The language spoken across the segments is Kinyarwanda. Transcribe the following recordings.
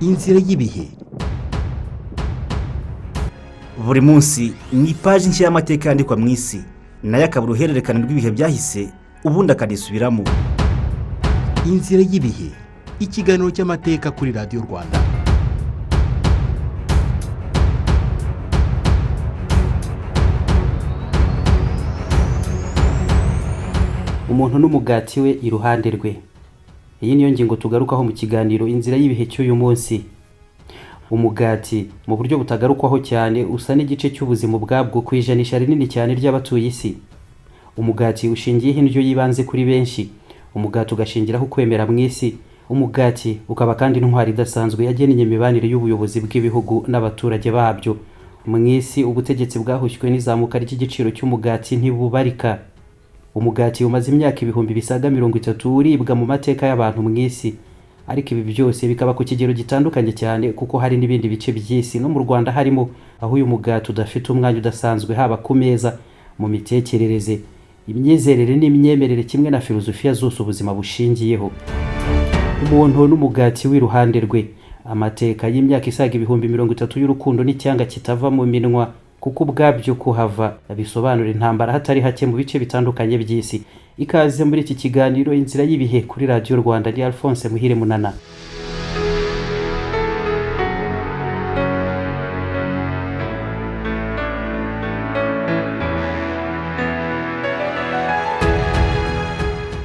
inzira y'ibihe. Buri munsi ni ipaji nshya y'amateka yandikwa mu isi, nayo akaba uruhererekane rw'ibihe byahise ubundi akanisubiramo. Inzira y'ibihe, ikiganiro cy'amateka kuri radiyo Rwanda. Umuntu n'umugati we iruhande rwe. Iyi niyo ngingo tugarukaho mu kiganiro inzira y'ibihe cy'uyu munsi. Umugati mu buryo butagarukwaho cyane usa n'igice cy'ubuzima bwabwo ku ijanisha rinini cyane ry'abatuye isi. Umugati ushingiyeho indyo yibanze kuri benshi. Umugati ugashingiraho ukwemera mu isi. Umugati ukaba kandi intwari idasanzwe yagennye imibanire y'ubuyobozi bw'ibihugu n'abaturage babyo. Mu isi ubutegetsi bwahushywe n'izamuka ry'igiciro cy'umugati ntibubarika. Umugati umaze imyaka ibihumbi bisaga 30 uribwa mu mateka y'abantu mu isi, ariko ibi byose bikaba ku kigero gitandukanye cyane kuko hari n'ibindi bice by'isi no mu Rwanda harimo aho uyu mugati udafite umwanya udasanzwe haba ku meza, mu mitekerereze, imyizerere n'imyemerere kimwe na filozofiya zose ubuzima bushingiyeho. Umuntu n'umugati w'iruhande rwe, amateka y'imyaka isaga ibihumbi 30 y'urukundo n'icyanga kitava mu minwa, kuko ubwabyo kuhava bisobanura intambara hatari hake mu bice bitandukanye by'isi. Ikaze muri iki kiganiro inzira y'ibihe kuri radiyo Rwanda. Ni Alphonse Muhire Munana.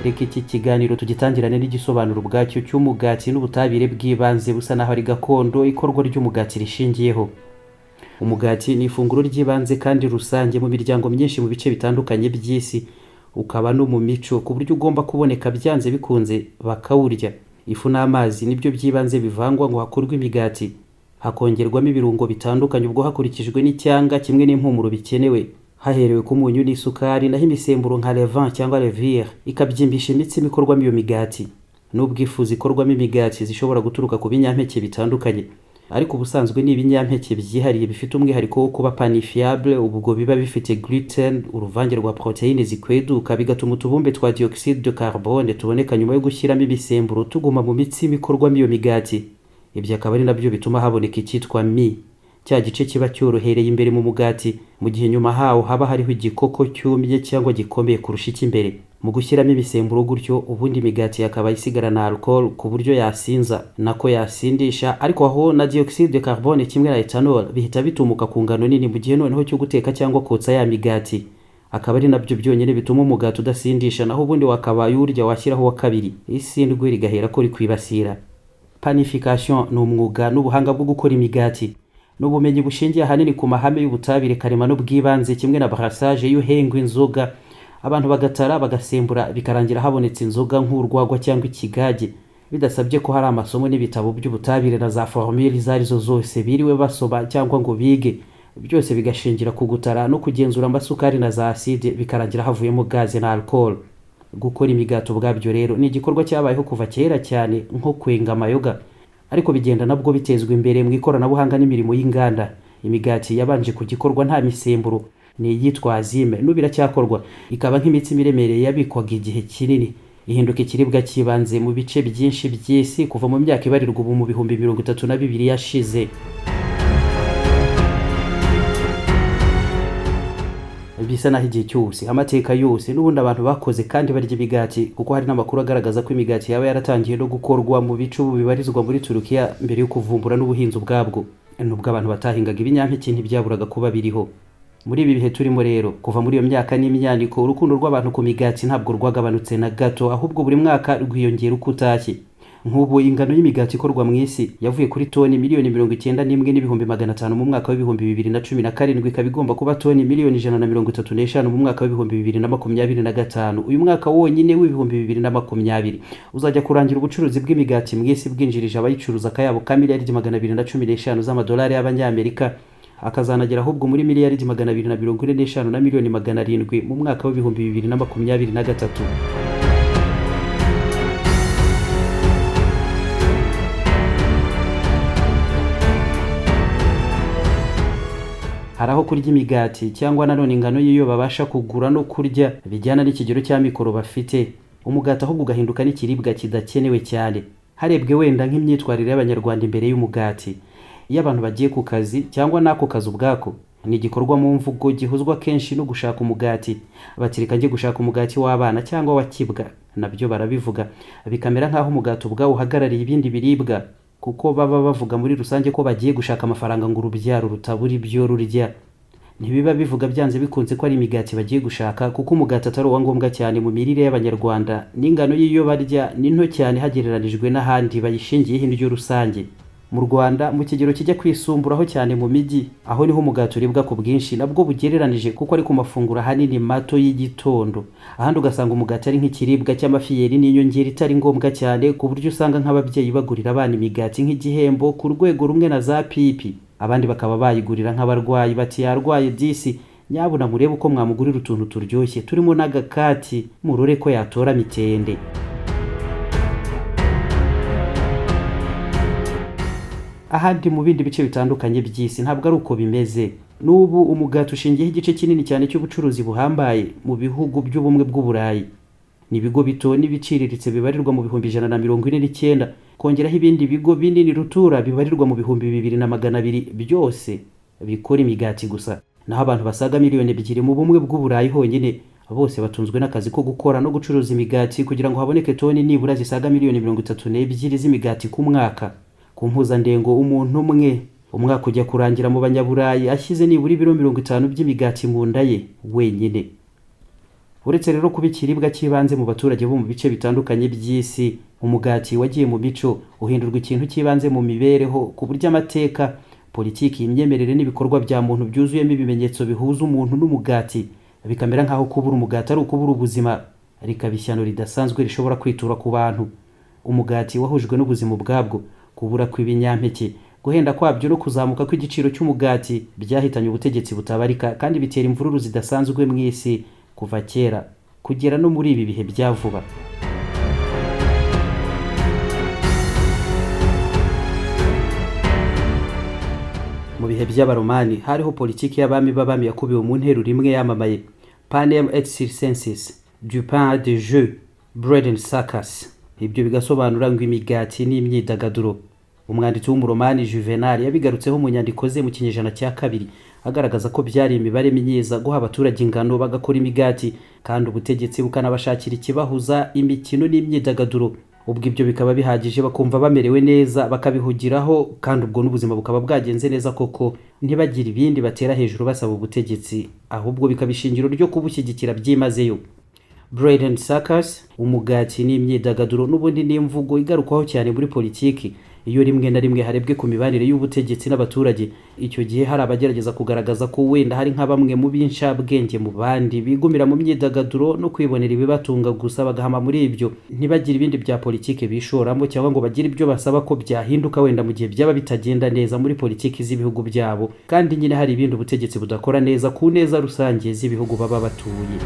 Reka iki kiganiro tugitangirane n'igisobanuro ubwacyo cy'umugati n'ubutabire bw'ibanze busa naho ari gakondo ikorwa ry'umugati rishingiyeho. Umugati ni ifunguro ry'ibanze kandi rusange mu miryango myinshi mu bice bitandukanye by'isi, ukaba no mu mico ku buryo ugomba kuboneka byanze bikunze bakawurya. Ifu n'amazi nibyo by'ibanze bivangwa ngo hakorwe imigati, hakongerwamo ibirungo bitandukanye ubwo hakurikijwe n'icyanga kimwe n'impumuro bikenewe, haherewe ku munyu n'isukari, naho imisemburo nka levain cyangwa levure ikabyimbisha imitsima ikorwamo iyo migati. Nubwo ifu zikorwamo imigati zishobora guturuka ku binyampeke bitandukanye, ariko ubusanzwe ni ibinyampeke byihariye bifite umwihariko wo kuba panifiable, ubwo biba bifite gluten, uruvange rwa proteine zikweduka bigatuma utubumbe twa dioxide de carbone tuboneka nyuma yo gushyiramo imisemburo tuguma mu mitsima ikorwamo iyo migati. Ibyo akaba ari nabyo bituma haboneka icyitwa mi, cya gice kiba cyorohereye imbere mu mugati, mu gihe nyuma hawo haba hariho igikoko cyumye cyangwa gikomeye kurusha icy'imbere. Mu gushyiramo imisemburo gutyo ubundi imigati yakaba isigarana alcohol ku buryo yasinza nako yasindisha, ariko aho na dioxide de carbone kimwe na ethanol bihita bitumuka ku ngano nini mu gihe noneho cyo guteka cyangwa kotsa ya migati. Akaba ari nabyo byonyine bituma umugati udasindisha, naho ubundi wakabaye urya washyiraho wa kabiri isindwe rigahera ko rikwibasira. Panification ni umwuga n'ubuhanga bwo gukora imigati, n'ubumenyi bushingiye ahanini ku mahame y'ubutabire karemano bw'ibanze kimwe na brassage y'uhengwa inzoga, abantu bagatara bagasembura bikarangira habonetse inzoga nk'urwagwa cyangwa ikigage, bidasabye ko hari amasomo n'ibitabo by'ubutabire na za formule zarizo zose biriwe basoma cyangwa ngo bige. Byose bigashingira ku gutara no kugenzura amasukari na za acide, bikarangira havuyemo gaze na alcohol. Gukora imigati ubwabyo rero ni igikorwa cyabayeho kuva kera cyane nko kwenga amayoga, ariko bigenda nabwo bitezwa imbere mu ikoranabuhanga n'imirimo y'inganda. Imigati yabanje kugikorwa nta misemburo ni yitwa azime, n'ubira cyakorwa ikaba nk'imitsima iremereye yabikwaga igihe kinini, ihinduka ikiribwa kibanze mu bice byinshi by'isi kuva mu myaka ibarirwa ubu mu bihumbi 32 yashize. Bisa naho igihe cyose amateka yose n'ubundi abantu bakoze kandi barya imigati, kuko hari n'amakuru agaragaza ko imigati yaba yaratangiye no gukorwa mu bice bibarizwa muri Turukiya mbere yo kuvumbura n'ubuhinzi bwabwo. Nubwo abantu batahingaga ibinyampeke ntibyaburaga kuba biriho. Muri ibi bihe turimo rero, kuva muri iyo myaka n'imyaniko, urukundo rw'abantu ku migati ntabwo rwagabanutse na gato, ahubwo buri mwaka rwiyongera uko utashye. Nk'ubu ingano y'imigati ikorwa mu isi yavuye kuri toni miliyoni 91,500 mu mwaka wa 2017, ikaba igomba kuba toni miliyoni 135 mu mwaka wa 2025. Uyu mwaka wonyine w'ibihumbi 2020 uzajya kurangira ubucuruzi bw'imigati mu isi bwinjirije abayicuruza akayabo ka miliyari 215 z'amadolari y'abanyamerika, akazanagera ahubwo muri miliyari 245 na miliyoni 700 mu mwaka wa 2023. Hari aho kurya imigati cyangwa nanone ingano y'iyo babasha kugura no kurya bijyana n'ikigero cya mikoro bafite. Umugati ahubwo ugahinduka n'ikiribwa kidakenewe cyane. harebwe wenda nk'imyitwarire y'abanyarwanda imbere y'umugati. Iyo abantu bagiye ku kazi cyangwa n'ako kazi ubwako, ni igikorwa mu mvugo gihuzwa kenshi no gushaka umugati. Batirika njye gushaka umugati w'abana cyangwa wakibwa, nabyo barabivuga, bikamera nk'aho umugati ubwawo uhagarariye ibindi biribwa, kuko baba bavuga muri rusange ko bagiye gushaka amafaranga ngo urubyaro rutabura ibyo rurya. Ntibiba bivuga byanze bikunze ko ari imigati bagiye gushaka, kuko umugati atari uwa ngombwa cyane mu mirire y'abanyarwanda, n'ingano y'iyo barya ni nto cyane hagereranijwe n'ahandi bayishingiyeho indyo rusange. Mu Rwanda mu kigero kijya kwisumburaho cyane mu mijyi, aho niho umugati uribwa ku bwinshi nabwo bugereranije, kuko ari ku mafunguro ahanini mato y'igitondo. Ahandi ugasanga umugati ari nk'ikiribwa cy'amafiyeri n'inyongera itari ngombwa cyane, ku buryo usanga nk'ababyeyi bagurira abana imigati nk'igihembo ku rwego rumwe na za pipi. Abandi bakaba bayigurira nk'abarwayi bati yarwaye disi, nyabuna murebe uko mwamugurira utuntu turyoshye turimo n'agakati, murore ko yatora mitende. Ahandi mu bindi bice bitandukanye by'isi ntabwo ari uko bimeze. N'ubu umugati ushingiyeho igice kinini cyane cy'ubucuruzi buhambaye mu bihugu by'ubumwe bw'Uburayi. Ni ibigo bito n'ibiciriritse bibarirwa mu bihumbi 149, kongeraho ibindi bigo binini rutura bibarirwa mu bihumbi 2200, byose bikora imigati gusa. Naho abantu basaga miliyoni 2 mu bumwe bw'Uburayi honyine, bose batunzwe n'akazi ko gukora no gucuruza imigati, kugira ngo haboneke toni nibura zisaga miliyoni 32 z'imigati ku mwaka. Ku mpuzandengo umuntu umwe umwaka ujya kurangira mu banyaburayi ashyize nibura ibiro 50 by'imigati mu nda ye wenyine. Uretse rero kuba ikiribwa cy'ibanze mu baturage bo mu bice bitandukanye by'isi, umugati wagiye mu mico uhindurwa ikintu cy'ibanze mu mibereho, ku buryo amateka, politiki, imyemerere n'ibikorwa bya muntu byuzuyemo ibimenyetso bihuza umuntu n'umugati, bikamera nk'aho kubura umugati ari ukubura ubuzima, rikaba ishyano ridasanzwe rishobora kwitura ku bantu. Umugati wahujwe n'ubuzima ubwabwo, kubura kw'ibinyampeke, guhenda kwabyo no kuzamuka kw'igiciro cy'umugati byahitanye ubutegetsi butabarika, kandi bitera imvururu zidasanzwe mu isi kuva kera kugera no muri ibi bihe bya vuba. Mu bihe by'abaromani hariho politiki y'abami b'abami yakubiwe mu nteruro imwe yamamaye: panem et circenses, du pain et des jeux, bread and circus. Ibyo bigasobanura ngo imigati n'imyidagaduro. Umwanditsi w'umuromani Juvenal yabigarutseho mu nyandiko ze mu kinyejana cya 2, agaragaza ko byari imibare myiza guha abaturage ingano bagakora imigati, kandi ubutegetsi bukanabashakira ikibahuza imikino n'imyidagaduro. Ubwo ibyo bikaba bihagije bakumva bamerewe neza bakabihugiraho, kandi ubwo n'ubuzima bukaba bwagenze neza koko, ntibagire ibindi batera hejuru basaba ubutegetsi, ahubwo bikabishingiro ryo kubushyigikira byimazeyo. Bread and circus, umugati n'imyidagaduro n'ubundi n'imvugo igarukwaho cyane muri politiki. Iyo rimwe na rimwe harebwe ku mibanire y'ubutegetsi n'abaturage, icyo gihe hari abagerageza kugaragaza ko wenda hari nka bamwe mu b'inshabwenge mu bandi bigumira mu myidagaduro no kwibonera ibibatunga gusa, bagahama muri ibyo, ntibagire ibindi bya politiki bishoramo, cyangwa ngo bagire ibyo basaba ko byahinduka wenda mu gihe byaba bitagenda neza muri politiki z'ibihugu byabo, kandi nyine hari ibindi ubutegetsi budakora neza ku neza rusange z'ibihugu baba batuye.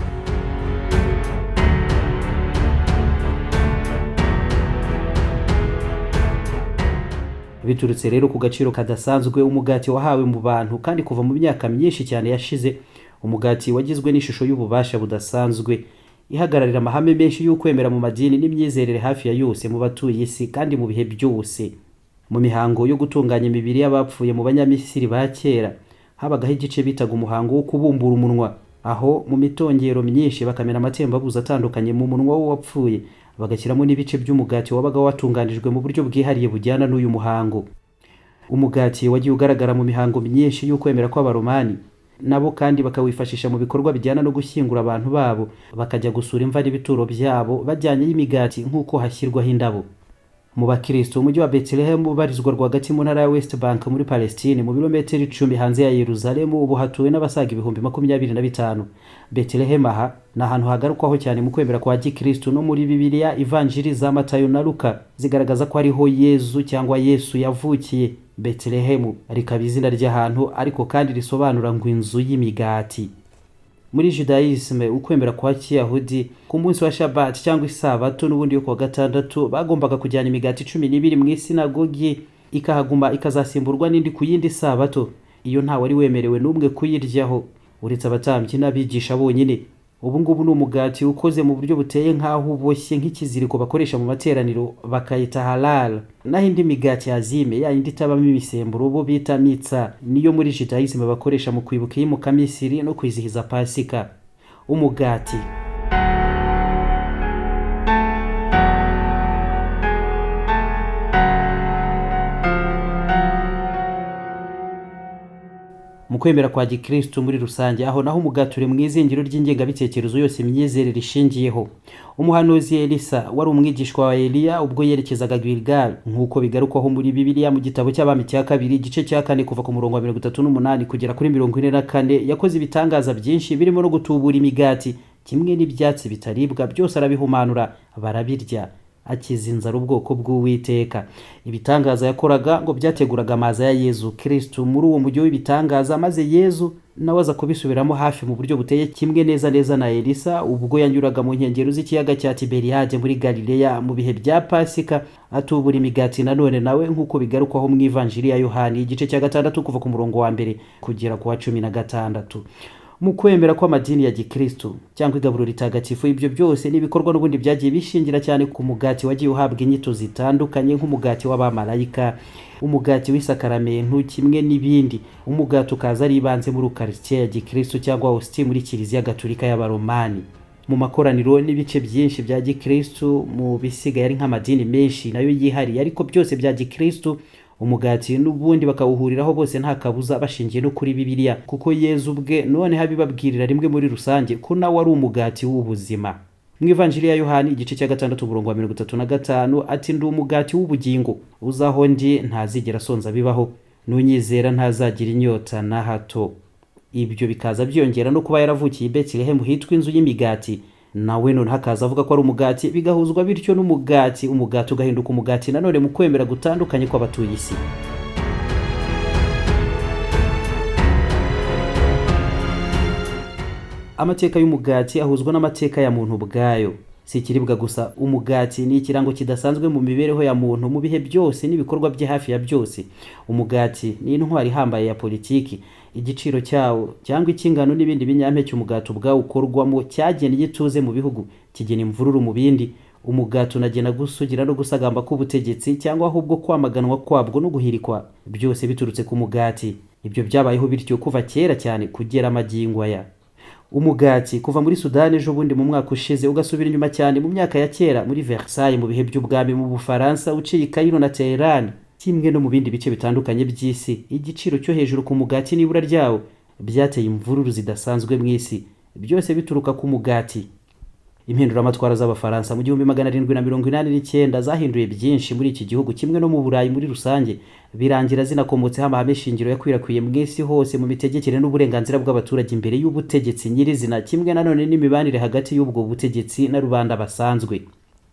Biturutse rero ku gaciro kadasanzwe umugati wahawe mu bantu, kandi kuva mu myaka myinshi cyane yashize, umugati wagizwe n'ishusho y'ububasha budasanzwe, ihagararira amahame menshi y'ukwemera mu madini n'imyizerere hafi ya yose mu batuye isi, kandi mu bihe byose. Mu mihango yo gutunganya imibiri y'abapfuye mu banyamisiri ba kera, habagaho igice bitaga umuhango wo kubumbura umunwa, aho mu mitongero myinshi bakamena amatembabuzi atandukanye mu munwa w'uwapfuye, bagashyiramo n'ibice by'umugati wabaga watunganijwe mu buryo bwihariye bujyana n'uyu muhango. Umugati wagiye ugaragara mu mihango myinshi y'ukwemera kw'abaromani, nabo kandi bakawifashisha mu bikorwa bijyana no gushyingura abantu babo, bakajya gusura imva n'ibituro byabo bajyanye y'imigati nk'uko hashyirwaho indabo. Mu bakristo, umujyi wa Bethlehem ubarizwa rwagati mu ntara ya West Bank muri Palestine, mu birometero 10 hanze ya Yerusalemu, ubu hatuwe n'abasaga ibihumbi 25. Bethlehem aha ni ahantu hagarukwaho cyane mu kwemera kwa Gikristo, no muri Bibiliya Ivanjiri za Matayo na Luka zigaragaza ko ariho Yezu cyangwa Yesu yavukiye. Bethlehem rikaba izina ry'ahantu, ariko kandi risobanura ngo inzu y'imigati. Muri Judaisme, ukwemera kwa Kiyahudi, ku munsi wa Shabbat cyangwa isabato n'ubundi yo kuwa gatandatu, bagombaga kujyana imigati 12 mu isinagogi, ikahaguma ikazasimburwa n'indi ku yindi sabato. Iyo ntawe ari wemerewe n'umwe kuyiryaho uretse abatambyi n'abigisha bonyine. ubu ngubu ni umugati ukoze mu buryo buteye nk'aho uboshye nk'ikiziriko bakoresha mu materaniro bakayita halal. Naho indi migati yazime ya indi itabamo imisemburo bo bita mitsa niyo muri judaisme bakoresha mu kwibuka iyimuka Misiri no kwizihiza Pasika. Umugati mu kwemera kwa gikristo muri rusange, aho naho umugati uri mu izingiro ry'ingengabitekerezo yose imyizerere ishingiyeho. Umuhanuzi Elisa wari umwigishwa wa Eliya ubwo yerekezaga Gilgal, nk'uko bigarukwaho muri Bibiliya mu gitabo cy'Abami cya 2 igice cya 4 kuva ku murongo wa 38 kugera kuri 44, yakoze ibitangaza byinshi birimo no gutubura imigati kimwe n'ibyatsi bitaribwa byose arabihumanura barabirya, akiza inzara ubwoko bw'Uwiteka. Ibitangaza yakoraga ngo byateguraga amaza ya Yezu Kristo muri uwo mujyi w'ibitangaza, maze Yezu nawe aza kubisubiramo hafi mu buryo buteye kimwe neza na Elisa ubwo yanyuraga mu nkengero z'ikiyaga cya Tiberiyade muri Galileya mu bihe bya Pasika, atubura imigati nanone nawe nk'uko bigarukwaho mu Ivanjiri ya Yohani igice cya 6 kuva ku murongo wa 1 kugera ku wa 16. Mu kwemera kw'amadini ya gikristo cyangwa igaburo ritagatifu, ibyo byose n'ibikorwa n'ubundi byagiye bishingira cyane ku mugati wagiye uhabwa inyito zitandukanye nk'umugati w'abamarayika, umugati w'isakaramentu kimwe n'ibindi. Umugati ukaza ari ibanze muri Ukaristiya ya gikristo cyangwa hostie muri Kiliziya Gatolika y'Abaromani. Mu makoraniro n'ibice byinshi bya gikristo mu bisigaye ari nk'amadini menshi nayo yihariye ariko byose bya gikristo, umugati n'ubundi bakawuhuriraho bose nta kabuza bashingiye no kuri Bibiliya, kuko Yezu ubwe none habibabwirira rimwe muri rusange ko nawe ari umugati w'ubuzima. Mu Ivanjiri ya Yohani igice cya 6 umurongo wa 35 ati ndi umugati w'ubugingo, uzaho ndi ntazigera asonza bibaho, nunyizera ntazagira inyota na hato. Ibyo bikaza byongera no kuba yaravukiye i Bethlehem hitwa inzu y'imigati, nawe none hakaza avuga ko ari umugati, bigahuzwa bityo n'umugati, umugati ugahinduka umugati nanone mu kwemera gutandukanye kw'abatuye isi. Amateka y'umugati ahuzwa n'amateka ya muntu ubwayo. Si ikiribwa gusa, umugati ni ikirango kidasanzwe mu mibereho ya muntu mu bihe byose n'ibikorwa bye hafi ya byose. Umugati ni intwari ihambaye ya politiki, igiciro cyawo cyangwa ikingano n'ibindi binyampeke umugati ubwawo ukorwamo cyagennye ituze mu bihugu, kigena imvururu mu bindi. Umugati unagena gusugira no gusagamba k'ubutegetsi cyangwa ahubwo kwamaganwa kwabwo no guhirikwa, byose biturutse ku mugati. Ibyo byabayeho bityo kuva kera cyane kugera amagingo aya. Umugati kuva muri Sudani ejo bundi mu mwaka ushize ugasubira inyuma cyane mu myaka ya kera muri Versailles mu bihe by'ubwami mu Bufaransa, uciye Cairo na Tehran kimwe no mu bindi bice bitandukanye by'isi. Igiciro cyo hejuru ku mugati n'ibura ryawo byateye imvururu zidasanzwe mu isi, byose bituruka ku mugati. Impinduramatwara z'Abafaransa mu 1789 zahinduye byinshi muri iki gihugu kimwe no mu Burayi muri rusange, birangira zinakomotseho amahame shingiro yakwirakwiye mu isi hose mu mitegekere n'uburenganzira bw'abaturage imbere y'ubutegetsi nyirizina, kimwe nanone n'imibanire hagati y'ubwo butegetsi na rubanda basanzwe.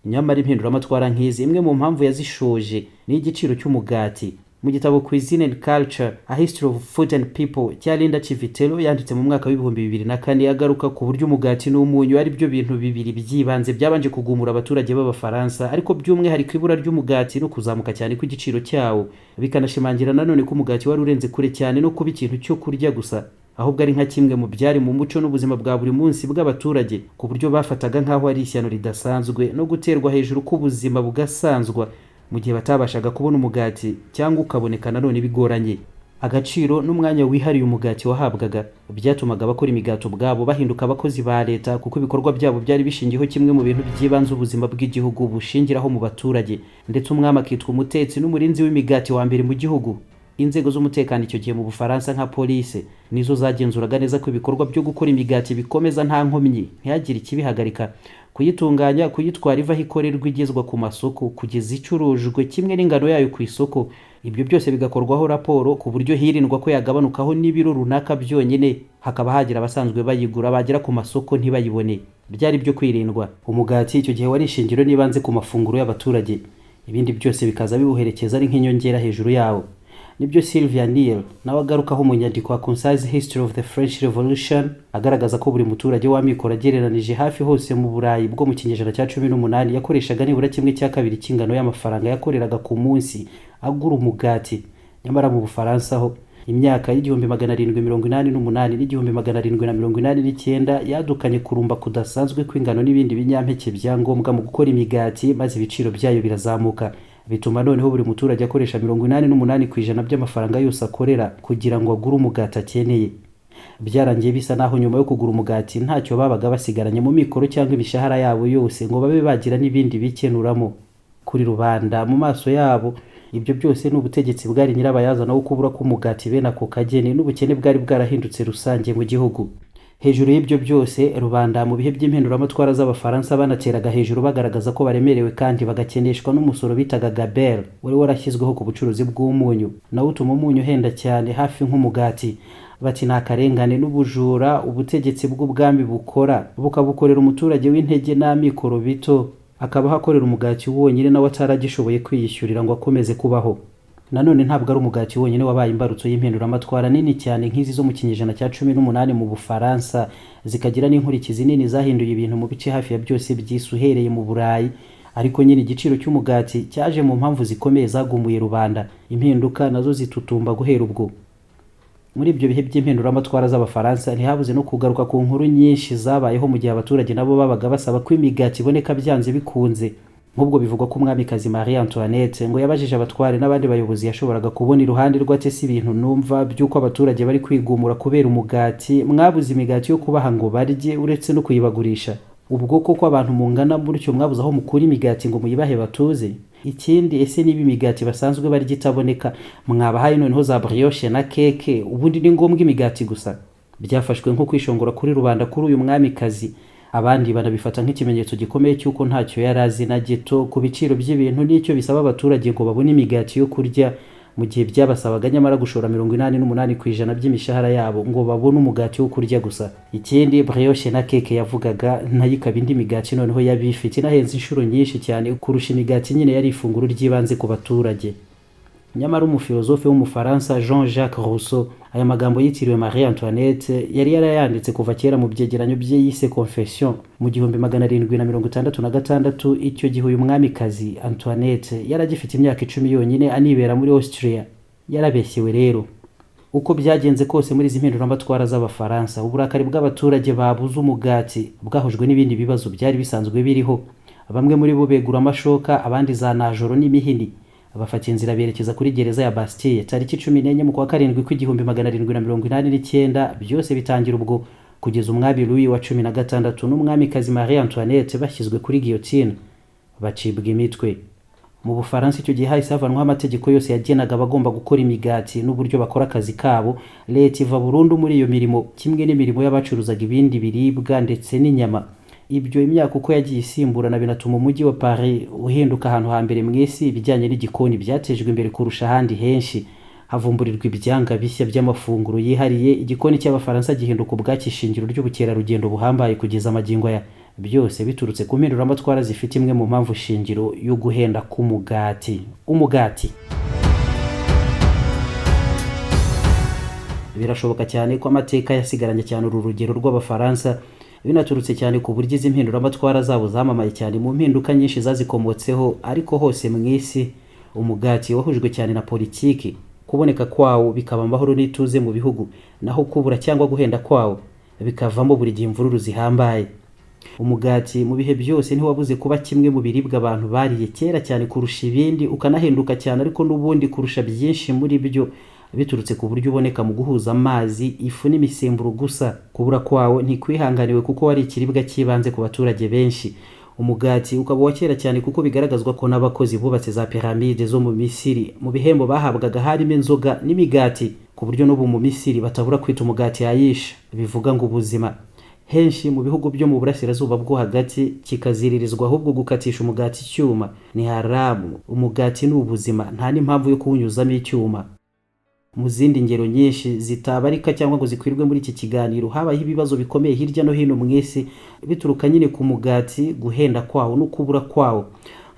Nyamara impinduramatwara nk'izi, imwe mu mpamvu yazishoje ni igiciro cy'umugati. Mu gitabo Cuisine and Culture, A History of Food and People cya Linda Civitello yanditse mu mwaka w'ibihumbi 2004 agaruka ku buryo umugati n'umunyu ari byo bintu bibiri byibanze byabanje kugumura abaturage b'Abafaransa, ariko by'umwihariko ibura ry'umugati no kuzamuka cyane kw'igiciro cyawo bikanashimangira nanone ko umugati wari urenze kure cyane no kuba ikintu cyo kurya gusa, ahubwo ari nka kimwe mu byari mu muco n'ubuzima bwa buri munsi bw'abaturage, ku buryo bafataga nk'aho ari ishyano ridasanzwe no guterwa hejuru k'ubuzima bugasanzwa mu gihe batabashaga kubona umugati cyangwa ukaboneka nanone bigoranye. Agaciro n'umwanya wihariye umugati wahabwaga byatumaga abakora imigati ubwabo bahinduka abakozi ba leta, kuko ibikorwa byabo byari bishingiyeho kimwe mu bintu by'ibanze ubuzima bw'igihugu bushingiraho mu baturage, ndetse umwami akitwa umutetsi n'umurinzi w'imigati wa mbere mu gihugu. Inzego z'umutekano icyo gihe mu Bufaransa nka police nizo zagenzuraga neza ko ibikorwa byo gukora imigati bikomeza nta nkomyi, ntihagire ikibihagarika. Kuyitunganya, kuyitwara iva aho ikorerwa igezwa ku masoko kugeza icurujwe kimwe n'ingano yayo ku isoko, ibyo byose bigakorwaho raporo ku buryo hirindwa ko yagabanukaho n'ibiro runaka byonyine, hakaba hagira abasanzwe bayigura bagera ku masoko ntibayibone. Byari byo kwirindwa. Umugati icyo gihe wari ishingiro n'ibanze ku mafunguro y'abaturage, ibindi byose bikaza biwuherekeza ari nk'inyongera hejuru yawo. Nibyo Sylvia Neil nawe agarukaho mu nyandiko ya Concise History of the French Revolution agaragaza ko buri muturage w'amikoro agereranije hafi hose mu Burayi bwo mu kinyejana cya 18 yakoreshaga nibura kimwe cya kabiri cy'ingano y'amafaranga yakoreraga ku munsi agura umugati. Nyamara mu Bufaransa ho imyaka y'igihumbi 788 n'igihumbi 789 yadukanye kurumba kudasanzwe kw'ingano n'ibindi binyampeke byangombwa mu gukora imigati, maze ibiciro byayo birazamuka, bituma noneho buri muturage akoresha 88% by'amafaranga yose akorera kugira ngo agure umugati akeneye. Byarangiye bisa naho nyuma yo kugura umugati ntacyo babaga basigaranye mu mikoro cyangwa imishahara yabo yose ngo babe bagira n'ibindi bikenuramo. Kuri rubanda mu maso yabo ibyo byose n'ubutegetsi bwari nyirabayazana wo kubura k'umugati bene ako kageni, n'ubukene bwari bwarahindutse rusange mu gihugu. Hejuru y'ibyo byose rubanda mu bihe by'impinduramatwara z'abafaransa banateraga hejuru bagaragaza ko baremerewe kandi bagakeneshwa n'umusoro bitaga gabelle wari warashyizweho ku bucuruzi bw'umunyu, nawo utuma umunyu uhenda cyane hafi nk'umugati. Bati nta karengane n'ubujura ubutegetsi bw'ubwami bukora, bukabukorera umuturage w'intege n'amikoro bito, akaba hakorera umugati wonyine nawe ataragishoboye kwiyishyurira ngo akomeze kubaho. Nanone ntabwo ari umugati wonyine wabaye imbarutso y'impinduramatwara nini cyane nk'izi zo mu kinyejana cya 18 mu Bufaransa, zikagira n'inkurikizi nini zahinduye ibintu mu bice hafi ya byose by'isi uhereye mu Burayi. Ariko nyine igiciro cy'umugati cyaje mu mpamvu zikomeye zagumuye rubanda, impinduka nazo zitutumba guhera ubwo. Muri ibyo bihe by'impinduramatwara z'abafaransa ntihabuze no kugaruka ku nkuru nyinshi zabayeho mu gihe abaturage nabo babaga basaba ko imigati iboneka byanze bikunze. Nk'ubwo bivugwa ko umwamikazi Marie Antoinette ngo yabajije abatware n'abandi bayobozi yashoboraga kubona iruhande rw'ate si ibintu numva by'uko abaturage bari kwigumura kubera umugati, mwabuze imigati yo kubaha ngo barye uretse no kuyibagurisha. Ubwo koko abantu mungana buryo mwabuze aho mukura imigati ngo muyibahe batuze. Ikindi, ese niba imigati basanzwe barya itaboneka mwabahaye noneho za brioche na keke, ubundi ni ngombwa imigati gusa? Byafashwe nko kwishongora kuri rubanda kuri uyu mwamikazi. Abandi banabifata nk'ikimenyetso gikomeye cy'uko ntacyo yarazi na gito ku biciro by'ibintu n'icyo bisaba abaturage ngo babone imigati yo kurya, mu gihe byabasabaga nyamara gushora 88% by'imishahara yabo ngo babone umugati wo kurya gusa. Ikindi, brioche na keke yavugaga nayo ikaba indi migati noneho yabifite inahenze inshuro nyinshi cyane kurusha imigati nyine yari ifunguro ry'ibanze ku baturage. Nyamara umufilozofe w'umufaransa Jean-Jacques Rousseau aya magambo yitiriwe Marie Antoinette yari yarayanditse kuva kera mu byegeranyo bye yise Confession mu 1766. Icyo gihe uyu mwamikazi Antoinette yaragifite imyaka 10 yonyine anibera muri Austria. Yarabeshyewe rero. Uko byagenze kose muri izi mpinduramatwara z'abafaransa, uburakari bw'abaturage babuze umugati bwahujwe n'ibindi bibazo byari bisanzwe biriho. Bamwe muri bo begura amashoka, abandi za najoro n'imihini. Abafata inzira berekeza kuri gereza ya Bastille tariki 14 mu kwa karindwi kw'igihumbi 789. Byose bitangira ubwo kugeza umwami Louis wa 16 n'umwamikazi Marie Antoinette bashyizwe kuri guillotine bacibwa imitwe. Mu Bufaransa icyo gihe hahise havanwaho amategeko yose yagenaga abagomba gukora imigati n'uburyo bakora akazi kabo. Leta iva burundu muri iyo mirimo, kimwe n'imirimo y'abacuruzaga ibindi biribwa ndetse n'inyama. Ibyo imyaka uko yagiye isimburana binatuma umujyi wa Paris uhinduka ahantu hambere mu isi ibijyanye n'igikoni byatejwe imbere kurusha ahandi henshi. Havumburirwa ibyanga bishya by'amafunguro yihariye, igikoni cy'abafaransa gihinduka ubwakishingiro ry'ubukerarugendo buhambaye kugeza amagingo ya byose biturutse ku mpinduramatwara zifite imwe mu mpamvu shingiro yo guhenda k'umugati. Umugati birashoboka cyane ko amateka yasigaranye cyane uru rugero rw'abafaransa, binaturutse cyane ku buryo izi mpinduramatwara zabo zamamaye cyane mu mpinduka nyinshi zazikomotseho. Ariko hose mu isi umugati wahujwe cyane na politiki, kuboneka kwawo bikaba amahoro n'ituze mu bihugu, naho kubura cyangwa guhenda kwawo bikavamo buri gihe imvururu zihambaye. Umugati mu bihe byose ntiwabuze kuba kimwe mu biribwa abantu bariye kera cyane kurusha ibindi, ukanahenduka cyane ariko n'ubundi kurusha byinshi muri byo, biturutse ku buryo uboneka mu guhuza amazi, ifu n'imisemburo gusa. Kubura kwawo ntikwihanganiwe kuko wari ikiribwa cy'ibanze ku baturage benshi. Umugati ukaba wa kera cyane kuko bigaragazwa ko n'abakozi bubatse za piramide zo mu Misiri mu bihembo bahabwaga harimo inzoga n'imigati, ku buryo n'ubu mu Misiri batabura kwita umugati ayisha, bivuga ngo ubuzima. Henshi mu bihugu byo mu burasirazuba bwo hagati kikaziririzwa ahubwo gukatisha umugati icyuma ni haramu. Umugati ni ubuzima, nta n'impamvu yo kuwunyuzamo icyuma. Mu zindi ngero nyinshi zitabarika cyangwa ngo zikwirwe muri iki kiganiro, habaho ibibazo bikomeye hirya no hino mu isi bituruka nyine ku mugati, guhenda kwawo no kubura kwawo.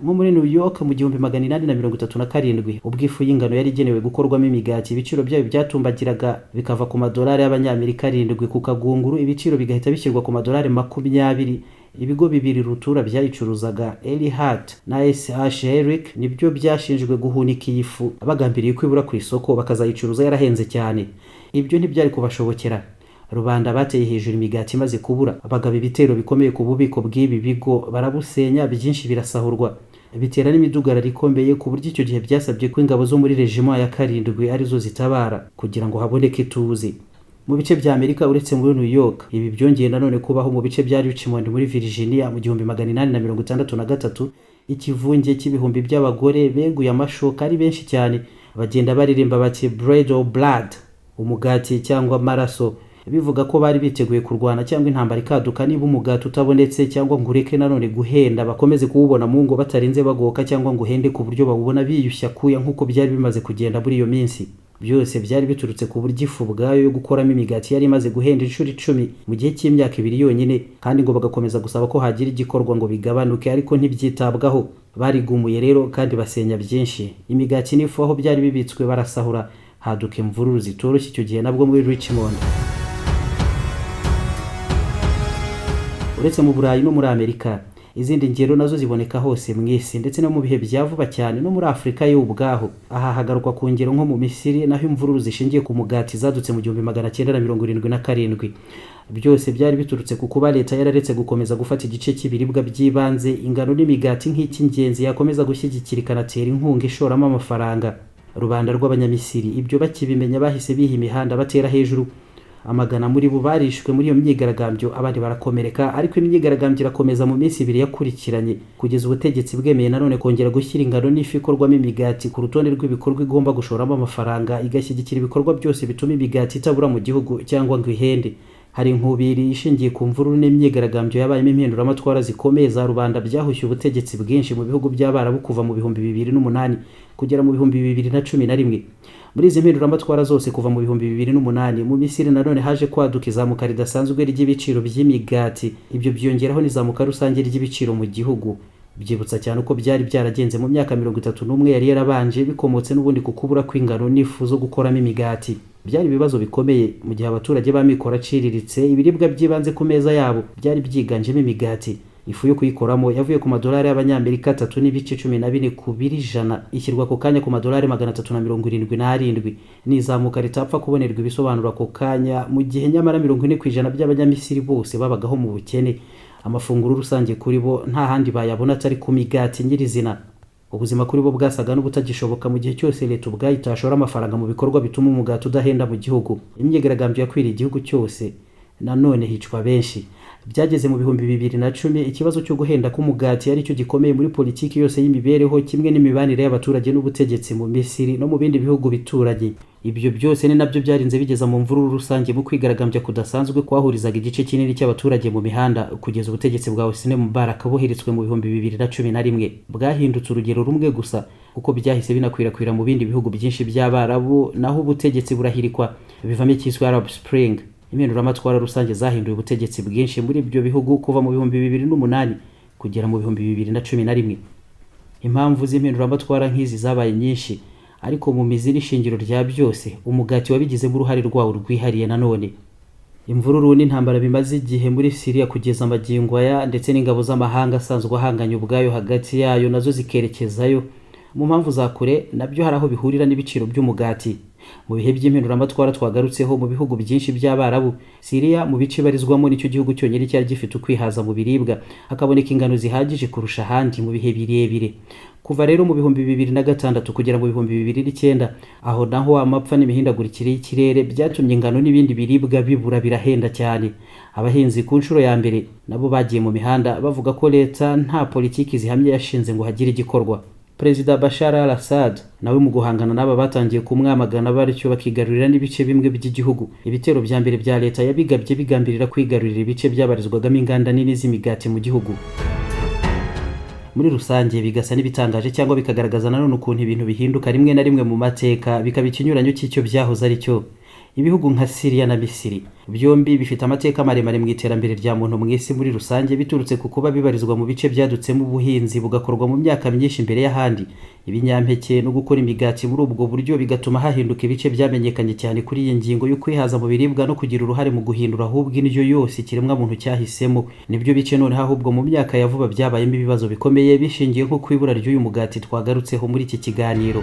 Nko muri New York mu 1837 ubwo ifu y'ingano yari igenewe gukorwamo imigati, ibiciro byayo byatumbagiraga bikava ku madolari y'abanyamerika 7 ku kagunguru, ibiciro bigahita bishyirwa ku madolari 20. ibigo bibiri rutura byayicuruzaga Elihat na SH Eric nibyo byashinjwe guhunika iyi fu bagambiriye kwibura ku isoko bakazayicuruza yarahenze cyane. Ibyo ntibyari kubashobokera. Rubanda bateye hejuru imigati imaze kubura, abagaba ibitero bikomeye ku bubiko bw'ibi bigo barabusenya, byinshi birasahurwa, bitera n'imidugararo ikomeye ku buryo icyo gihe byasabye ko ingabo zo muri regiment ya 7 arizo zitabara kugira ngo haboneke ituze. Mu bice bya Amerika uretse muri New York, ibi byongeye nanone kubaho mu bice bya Richmond muri Virginia mu 1863. Ikivunge cy'ibihumbi by'abagore beguye amashoka ari benshi cyane, bagenda baririmba bati bread or blood, umugati cyangwa amaraso, bivuga ko bari biteguye kurwana cyangwa intambara ikaduka niba umugati utabonetse, cyangwa ngo ureke nanone guhenda bakomeze kuwubona mu ngo batarinze bagoka, cyangwa ngo uhende ku buryo babubona biyushya kuya nk'uko byari bimaze kugenda muri iyo minsi. Byose byari biturutse ku buryo ifu ubwayo yo gukoramo imigati yari imaze guhenda inshuro 10 mu gihe cy'imyaka 2 yonyine, kandi ngo bagakomeza gusaba ko hagira igikorwa ngo bigabanuke, ariko ntibyitabwaho. Barigumuye rero kandi basenya byinshi. Imigati n'ifu aho byari bibitswe barasahura, haduka imvururu zitoroshye icyo gihe nabwo muri Richmond. Uretse mu Burayi no muri Amerika, izindi ngero nazo ziboneka hose mu isi ndetse no mu bihe bya vuba cyane no muri Afrika y'ubwaho. Aha hagarukwa ku ngero nko mu Misiri, naho imvururu zishingiye ku mugati zadutse mu 1977. Byose byari biturutse ku kuba leta yararetse gukomeza gufata igice cy'ibiribwa by'ibanze, ingano n'imigati nk'icy'ingenzi yakomeza gushyigikira ikanatera inkunga ishoramo amafaranga. Rubanda rw'Abanyamisiri ibyo bakibimenya bahise biha imihanda batera hejuru. Amagana muri bo barishwe muri iyo myigaragambyo, abandi barakomereka, ariko imyigaragambyo irakomeza mu minsi 2 yakurikiranye kugeza ubutegetsi bwemeye nanone kongera gushyira ingano n'ifu ikorwamo imigati ku rutonde rw'ibikorwa igomba gushoramo amafaranga, igashyigikira ibikorwa byose bituma imigati itabura mu gihugu cyangwa ngo ihende. Hari inkubiri ishingiye ku mvururu n'imyigaragambyo yabayemo impinduramatwara zikomeye za rubanda byahushywe ubutegetsi bwinshi mu bihugu by'Abarabu kuva mu 2008 kugera mu 2011. Muri izi mpinduramatwara zose kuva mu 2008 mu Misiri nanone haje kwaduka izamuka ridasanzwe ry'ibiciro by'imigati. Ibyo byongeraho n'izamuka rusange ry'ibiciro mu gihugu. Byibutsa cyane uko byari byaragenze mu myaka 31 yari yarabanje, bikomotse n'ubundi ku kubura kw'ingano n'ifu zo gukoramo imigati. Byari ibibazo bikomeye mu gihe abaturage b'amikoro aciriritse ibiribwa by'ibanze ku meza yabo byari byiganjemo imigati. Ifu yo kuyikoramo yavuye ku madolari y'abanyamerika 3.14 ku biri jana, ishyirwa ku kanya ku madolari 377. N'izamuka ritapfa kubonerwa ibisobanura ku kanya, mu gihe nyamara 40% by'abanyamisiri bose babagaho mu bukene. Amafunguro rusange kuri bo nta handi bayabona atari ku migati nyirizina. Ubuzima kuri bo bwasaga n'ubutagishoboka mu gihe cyose leta ubwayo itashora amafaranga mu bikorwa bituma umugati udahenda mu gihugu. Imyigaragambyo yakwiriye igihugu cyose, nanone hicwa benshi. Byageze mu 2010 ikibazo cyo guhenda k'umugati ari cyo gikomeye muri politiki yose y'imibereho, kimwe n'imibanire y'abaturage n'ubutegetsi mu Misiri no mu bindi bihugu bituranye. Ibyo byose ni nabyo byarinze bigeza mu mvururu rusange mu kwigaragambya kudasanzwe kwahurizaga igice kinini cy'abaturage mu mihanda kugeza ubutegetsi bwa Wahiritse buhiritswe mu 2011. Bwahindutse urugero rumwe gusa kuko byahise binakwirakwira mu bindi bihugu byinshi by'Abarabu, naho ubutegetsi burahirikwa bivamo icyiswe Arab Spring. Impinduramatwara rusange zahinduye ubutegetsi bwinshi muri ibyo bihugu kuva mu 2008 kugera mu 2011. Impamvu z'impinduramatwara nk'izi zabaye nyinshi, ariko mu mizi n'ishingiro rya byose umugati wabigizemo uruhare rwawo rwihariye. Nanone imvururu n'intambara bimaze igihe muri Syria kugeza amagingo aya, ndetse n'ingabo z'amahanga asanzwe ahanganye ubwayo hagati yayo nazo zikerekezayo. Mu mpamvu za kure nabyo hari aho bihurira n'ibiciro by'umugati. Mu bihe by'impinduramatwara twagarutseho mu bihugu byinshi by'Abarabu, Syria mu bice barizwamo nicyo gihugu cyonyine cyari gifite ukwihaza mu biribwa, hakaboneka ingano zihagije kurusha ahandi mu bihe birebire. Kuva rero mu 2006 kugera mu 2009, aho naho amapfa n'imihindagurikire y'ikirere byatumye ingano n'ibindi biribwa bibura birahenda cyane. Abahinzi ku nshuro ya mbere nabo bagiye mu mihanda bavuga ko leta nta politiki zihamye yashinze ngo hagire igikorwa. Perezida Bashir al-Assad nawe mu guhangana n'aba batangiye kumwamagana baricyo bakigarurira n'ibice bimwe by'igihugu. Ibitero bya mbere bya leta yabigabye bigambirira kwigarurira ibice byabarizwagamo inganda nini z'imigati mu gihugu. Muri rusange bigasa n'ibitangaje cyangwa bikagaragaza nanone ukuntu ibintu bihinduka rimwe na rimwe mu mateka, bikaba ikinyuranyo cy'icyo byahoze ari cyo. ibihugu nka Syria na Misiri byombi bifite amateka maremare mu iterambere rya muntu mu isi muri rusange biturutse ku kuba bibarizwa mu bice byadutsemo ubuhinzi bugakorwa mu myaka myinshi mbere y'ahandi. Ibinyampeke no gukora imigati muri ubwo buryo bigatuma hahinduka ibice byamenyekanye cyane kuri iyi ngingo yo kwihaza mu biribwa no kugira uruhare mu guhindura ahubwo indyo yose ikiremwa muntu cyahisemo. Nibyo bice noneho ahubwo mu myaka ya vuba byabayemo ibibazo bikomeye bishingiye nko ku ibura ry'uyu mugati twagarutseho muri iki kiganiro.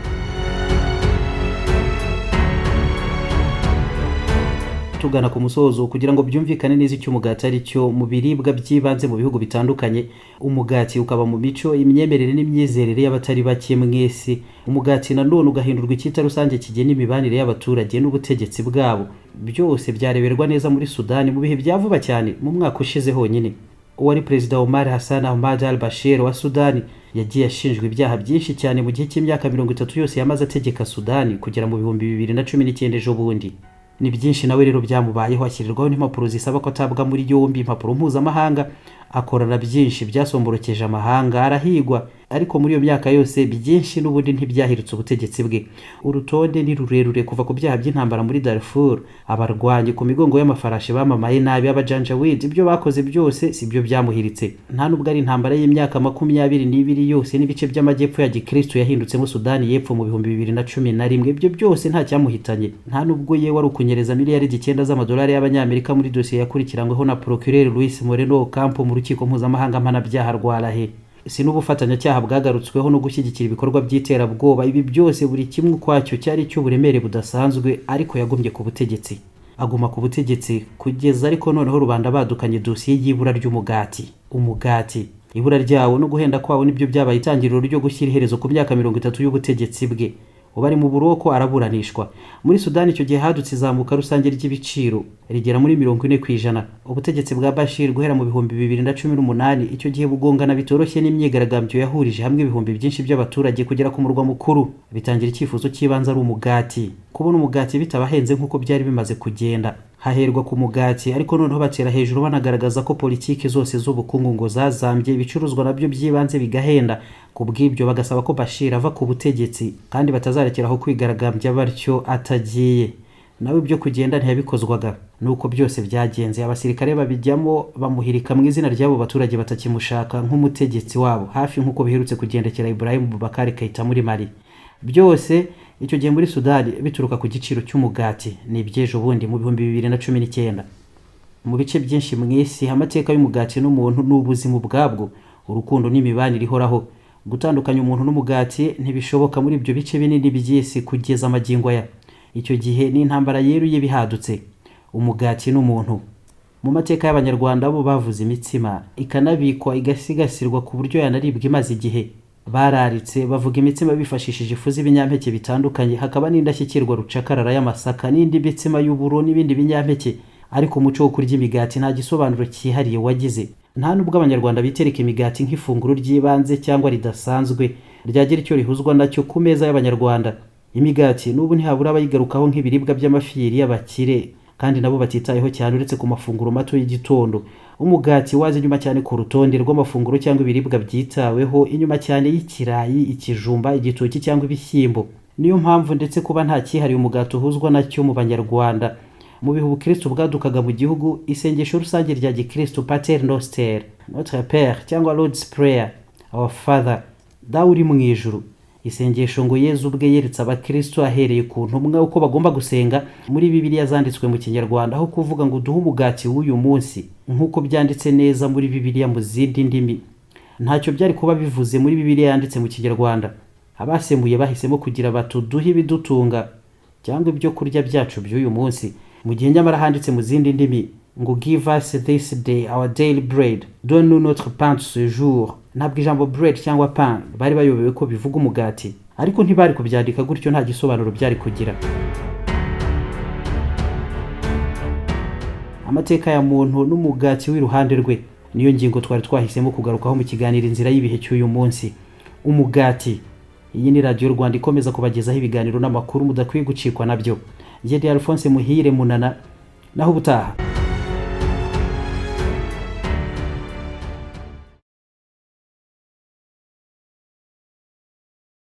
Tugana ku musozo kugira ngo byumvikane neza icyo umugati ari cyo mu biribwa by'ibanze mu bihugu bitandukanye. Umugati ukaba mu mico, imyemerere n'imyizerere y'abatari bake mwese. Umugati nanone ugahindurwa icyita rusange kigena imibanire y'abaturage n'ubutegetsi bwabo. Byose byareberwa neza muri Sudani mu bihe bya vuba cyane mu mwaka ushize honyine. Uwari Perezida Omar al-Bashir wa Sudani yagiye ashinjwa ibyaha byinshi cyane mu gihe cy'imyaka 30 yose yamaze ategeka Sudani kugera mu bihumbi 2019 ejo bundi. Ni byinshi nawe rero byamubayeho, ashyirirwaho n'impapuro zisaba ko atabwa muri yombi, impapuro mpuzamahanga, akorana byinshi byasomborokeje amahanga, arahigwa. Ariko muri iyo myaka yose byinshi n'ubundi ntibyahiritse ubutegetsi bwe. Urutonde ni rurerure kuva ku byaha by'intambara muri Darfur, abarwanyi ku migongo y'amafarashi bamamaye nabi, abajanjawid, ibyo bakoze byose sibyo byamuhiritse. Nta nubwo ari intambara y'imyaka 22 yose n'ibice by'amajyepfo ya Gikristo yahindutsemo Sudani y'Epfo mu bihumbi 2011, ibyo byose nta cyamuhitanye. Nta nubwo ye wari ukunyereza miliyari 9 z'amadolari y'abanyamerika muri dosiye yakurikiranyweho na Procureur Luis Moreno Ocampo mu rukiko mpuzamahanga mpanabyaha rwa Lahe. Si n'ubufatanyacyaha bwagarutsweho no gushyigikira ibikorwa by'iterabwoba. Ibi byose buri kimwe ukwacyo cyari cy'uburemere budasanzwe, ariko yagumye ku butegetsi. Aguma ku butegetsi kugeza ariko noneho rubanda badukanye dosiye y'ibura ry'umugati. Umugati, ibura ryawo no guhenda kwawo nibyo byabaye itangiriro ryo gushyira iherezo ku myaka 30 y'ubutegetsi bwe. Ubari mu buroko araburanishwa. Muri Sudani icyo gihe hadutse izamuka rusange ry'ibiciro rigera muri 40%. Ubutegetsi bwa Bashir guhera mu bihumbi 2018 icyo gihe bugongana bitoroshye n'imyigaragambyo yahurije hamwe ibihumbi byinshi by'abaturage kugera ku murwa mukuru. Bitangira icyifuzo cy'ibanze ari umugati. Kubona umugati bitabahenze nk'uko byari bimaze kugenda. Haherwa ku mugati, ariko noneho batera hejuru banagaragaza ko politiki zose z'ubukungu ngo zazambye, ibicuruzwa nabyo by'ibanze bigahenda. Kubw'ibyo bagasaba ko Bashir ava ku butegetsi kandi batazarekeraho kwigaragambya batyo atagiye. Nawe ibyo kugenda ntiyabikozwaga. Nuko byose byagenze, abasirikare babijyamo bamuhirika mu izina ry'abo baturage batakimushaka nk'umutegetsi wabo, hafi nk'uko biherutse kugendekera Ibrahim Boubacar Keita muri Mali. Byose icyo gihe muri Sudani bituruka ku giciro cy'umugati. Ni ibyejo bundi mu bihumbi 2019. Mu bice byinshi mu isi amateka y'umugati n'umuntu n'ubuzima bwabwo, urukundo n'imibanire ihoraho. Gutandukanya umuntu n'umugati ntibishoboka muri ibyo bice binini by'isi kugeza amagingo aya. Icyo gihe ni intambara yeruye bihadutse. Umugati n'umuntu. Mu mateka y'Abanyarwanda bo bavuze imitsima ikanabikwa igasigasirwa ku buryo yanaribwa imaze igihe. Bararitse bavuga imitsima bifashishije ifu z'ibinyampeke bitandukanye, hakaba n'indashyikirwa rucakarara y'amasaka n'indi mitsima y'uburo n'ibindi binyampeke. Ariko umuco wo kurya imigati nta gisobanuro cyihariye wagize. Nta nubwo Abanyarwanda bitereka imigati nk'ifunguro ry'ibanze cyangwa ridasanzwe ryagira icyo rihuzwa nacyo ku meza y'Abanyarwanda. Imigati n'ubu ntihabura abayigarukaho nk'ibiribwa by'amafiyeri y'abakire, kandi nabo batitayeho cyane uretse ku mafunguro mato y'igitondo. Umugati waje inyuma cyane ku rutonde rw'amafunguro cyangwa ibiribwa byitaweho, inyuma cyane y'ikirayi, ikijumba, igitoki cyangwa ibishyimbo. Niyo mpamvu ndetse kuba nta cyihariye umugati uhuzwa nacyo mu Banyarwanda. Mu bihe ubukristo bwadukaga mu gihugu, isengesho rusange rya Gikristo Pater Noster, Notre Père cyangwa Lord's Prayer, Our Father, Dawe uri mu ijuru. Isengesho ngo Yezu ubwe yeretse abakristo ahereye ku ntumwa uko bagomba gusenga muri Bibiliya zanditswe mu Kinyarwanda, aho kuvuga ngo duhe umugati w'uyu munsi nk'uko byanditse neza muri Bibiliya mu zindi ndimi. Ntacyo byari kuba bivuze muri Bibiliya yanditse mu Kinyarwanda. Abasemuye bahisemo kugira batuduhe ibidutunga cyangwa ibyo kurya byacu by'uyu munsi, mu gihe nyamara handitse mu zindi ndimi ngo give us this day our daily bread, donne-nous notre pain de ce jour. Ntabwo ijambo bread cyangwa pain bari bayobewe ko bivuga umugati, ariko ntibari kubyandika gutyo nta gisobanuro byari kugira. Amateka ya muntu n'umugati w'iruhande rwe niyo ngingo twari twahisemo kugarukaho mu kiganiro inzira y'ibihe cy'uyu munsi. Umugati. Iyi ni Radio Rwanda ikomeza kubagezaho ibiganiro n'amakuru mudakwiye gucikwa nabyo. Jedi Alphonse Muhire Munana, naho ubutaha.